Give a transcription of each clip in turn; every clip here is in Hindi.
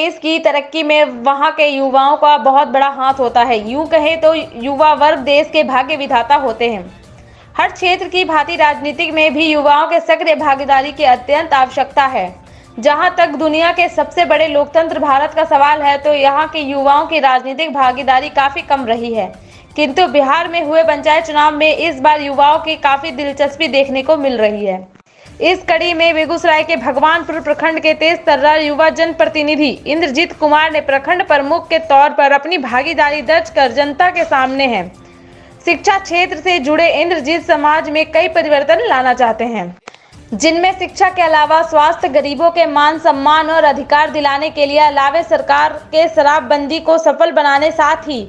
देश की तरक्की में वहां के युवाओं का बहुत बड़ा हाथ होता है। यूं कहें तो युवा वर्ग देश के भाग्य विधाता होते हैं। हर क्षेत्र की भांति राजनीतिक में भी युवाओं के सक्रिय भागीदारी की अत्यंत आवश्यकता है। जहां तक दुनिया के सबसे बड़े लोकतंत्र भारत का सवाल है, तो यहाँ के युवाओं की राजनीतिक भागीदारी काफी कम रही है। किंतु बिहार में हुए पंचायत चुनाव में इस बार युवाओं की काफी दिलचस्पी देखने को मिल रही है। इस कड़ी में बेगूसराय के भगवानपुर प्रखंड के तेजतर्रा युवा जनप्रतिनिधि इंद्रजीत कुमार ने प्रखंड प्रमुख के तौर पर अपनी भागीदारी दर्ज कर जनता के सामने है। शिक्षा क्षेत्र से जुड़े इंद्रजीत समाज में कई परिवर्तन लाना चाहते हैं, जिनमें शिक्षा के अलावा स्वास्थ्य, गरीबों के मान सम्मान और अधिकार दिलाने के लिए अलावे सरकार के शराबबंदी को सफल बनाने, साथ ही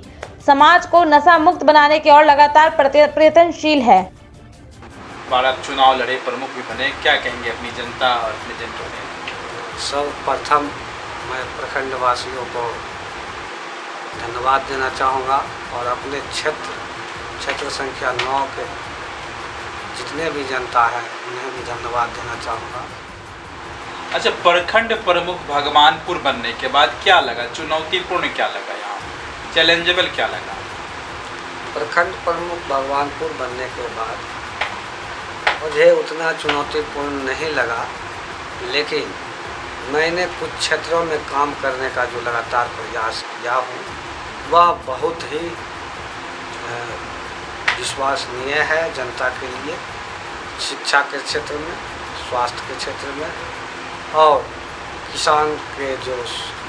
समाज को नशा मुक्त बनाने की ओर लगातार प्रयत्नशील है। बार चुनाव लड़े, प्रमुख भी बने, क्या कहेंगे अपनी जनता और अपने जनप्रतिनिधि? सर्वप्रथम मैं प्रखंड वासियों को धन्यवाद देना चाहूँगा और अपने क्षेत्र संख्या 9 के जितने भी जनता है उन्हें भी धन्यवाद देना चाहूँगा। अच्छा, प्रखंड प्रमुख भगवानपुर बनने के बाद क्या लगा? चुनौतीपूर्ण क्या लगा? यहाँ चैलेंजेबल क्या लगा? प्रखंड प्रमुख भगवानपुर बनने के बाद मुझे उतना चुनौतीपूर्ण नहीं लगा, लेकिन मैंने कुछ क्षेत्रों में काम करने का जो लगातार प्रयास किया हूँ वह बहुत ही विश्वसनीय है जनता के लिए। शिक्षा के क्षेत्र में, स्वास्थ्य के क्षेत्र में और किसान के जो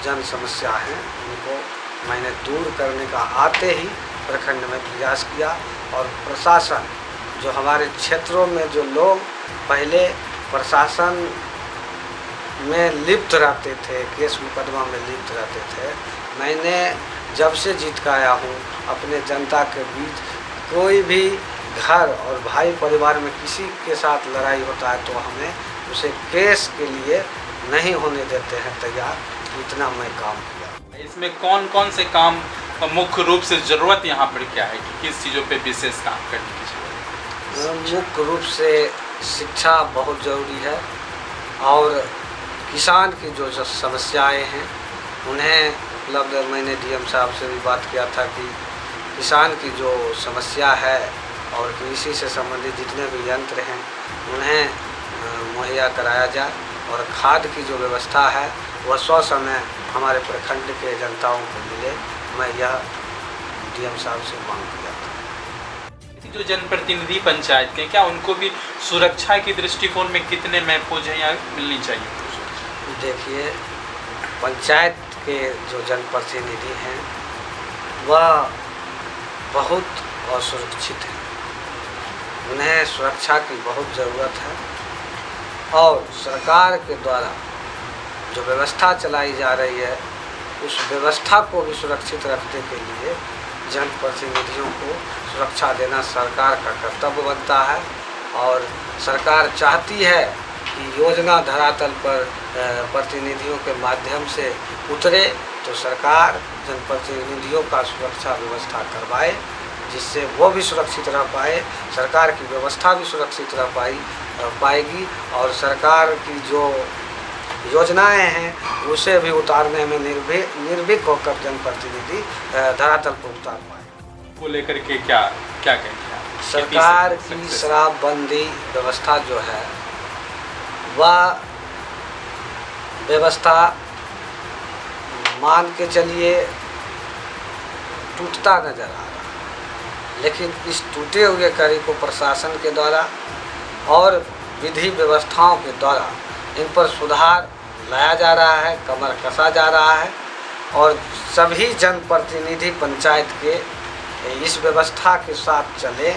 जन समस्या हैं उनको मैंने दूर करने का आते ही प्रखंड में प्रयास किया। और प्रशासन, जो हमारे क्षेत्रों में जो लोग पहले प्रशासन में लिप्त रहते थे, केस मुकदमा में लिप्त रहते थे, मैंने जब से जीत का आया हूँ अपने जनता के बीच कोई भी घर और भाई परिवार में किसी के साथ लड़ाई होता है तो हमें उसे केस के लिए नहीं होने देते हैं तैयार। इतना मैं काम किया। इसमें कौन कौन से काम मुख्य रूप से ज़रूरत यहाँ पर क्या है कि किस चीज़ों पे विशेष काम करने की ज़रूरत है? मुख्य रूप से शिक्षा बहुत ज़रूरी है और किसान की जो समस्याएं हैं उन्हें मतलब मैंने डीएम साहब से भी बात किया था कि किसान की जो समस्या है और कृषि से संबंधित जितने भी यंत्र हैं उन्हें मुहैया कराया जाए और खाद की जो व्यवस्था है वह समय हमारे प्रखंड के जनताओं को मिले। मैं यह डीएम साहब से मांग किया था। जो जनप्रतिनिधि पंचायत के, क्या उनको भी सुरक्षा की दृष्टिकोण में कितने महफूज हैं या मिलनी चाहिए? देखिए, पंचायत के जो जनप्रतिनिधि हैं वह बहुत असुरक्षित हैं, उन्हें सुरक्षा की बहुत ज़रूरत है और सरकार के द्वारा जो व्यवस्था चलाई जा रही है उस व्यवस्था को भी सुरक्षित रखने के लिए जनप्रतिनिधियों को सुरक्षा देना सरकार का कर्तव्य बनता है। और सरकार चाहती है कि योजना धरातल पर प्रतिनिधियों के माध्यम से उतरे तो सरकार जनप्रतिनिधियों का सुरक्षा व्यवस्था करवाए, जिससे वो भी सुरक्षित रह पाए, सरकार की व्यवस्था भी सुरक्षित रह पाएगी और सरकार की जो योजनाएं हैं उसे भी उतारने में निर्भीक होकर जनप्रतिनिधि धरातल पर उतार पाए। को लेकर के क्या कहेंगे आप? सरकार की शराबबंदी व्यवस्था जो है वह व्यवस्था मान के चलिए टूटता नजर आ रहा है, लेकिन इस टूटे हुए कड़ी को प्रशासन के द्वारा और विधि व्यवस्थाओं के द्वारा इन पर सुधार लाया जा रहा है, कमर कसा जा रहा है और सभी जनप्रतिनिधि पंचायत के इस व्यवस्था के साथ चले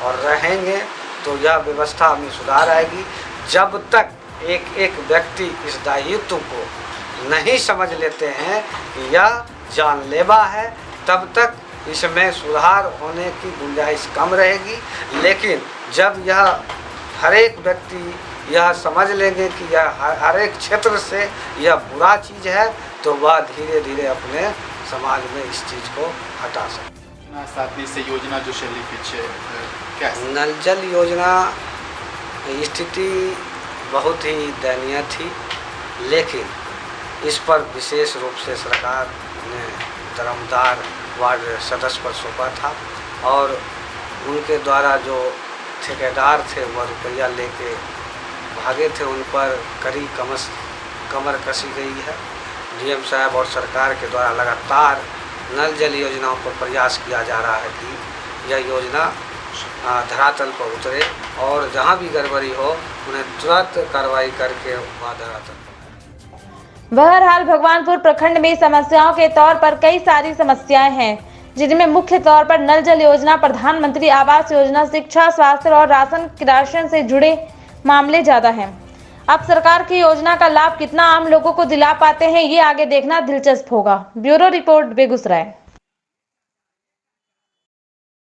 और रहेंगे तो यह व्यवस्था में सुधार आएगी। जब तक एक एक व्यक्ति इस दायित्व को नहीं समझ लेते हैं कि यह जानलेवा है, तब तक इसमें सुधार होने की गुंजाइश कम रहेगी। लेकिन जब यह हर एक व्यक्ति यह समझ लेंगे कि यह हर एक क्षेत्र से यह बुरा चीज़ है तो वह धीरे धीरे अपने समाज में इस चीज़ को हटा सकते। साथी से योजना जो चली पीछे क्या? नल जल योजना स्थिति बहुत ही दयनीय थी, लेकिन इस पर विशेष रूप से सरकार ने दरमदार वार्ड सदस्य पर सौंपा था और उनके द्वारा जो ठेकेदार थे वह रुपया लेके भागे थे, उन पर कड़ी कमर कसी गई है। डीएम साहब और सरकार के द्वारा लगातार नल जल योजनाओं पर प्रयास किया जा रहा है कि यह योजना धरातल पर उतरे और जहां भी गड़बड़ी हो उन्हें तुरंत कार्रवाई करके वह धरातल पर। बहरहाल भगवानपुर प्रखंड में समस्याओं के तौर पर कई सारी समस्याएं हैं, जिनमें मुख्य तौर पर नल जल योजना, प्रधानमंत्री आवास योजना, शिक्षा, स्वास्थ्य और राशन से जुड़े मामले ज्यादा हैं। अब सरकार की योजना का लाभ कितना आम लोगों को दिला पाते हैं, ये आगे देखना दिलचस्प होगा। Bureau report, Begusarai.